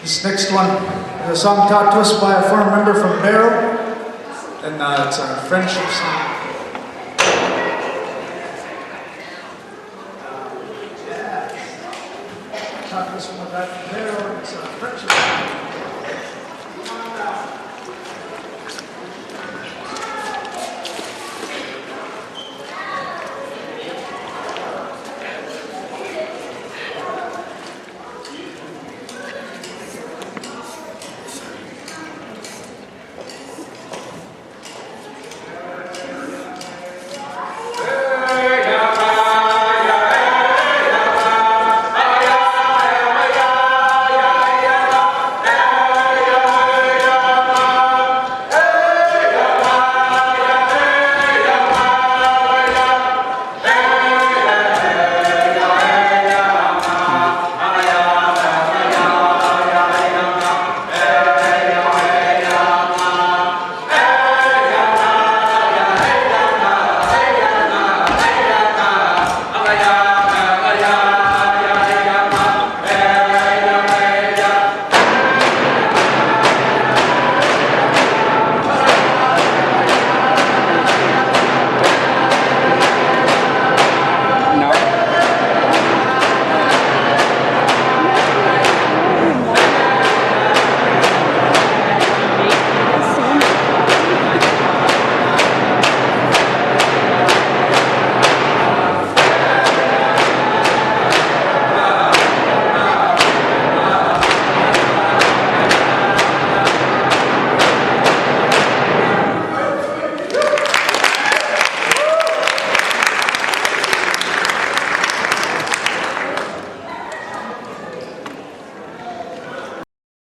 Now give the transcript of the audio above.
This next one is a song taught to us by a former member from Barrow, and it's a friendship song. Taught to us by a guy from Barrow, and it's a friendship song.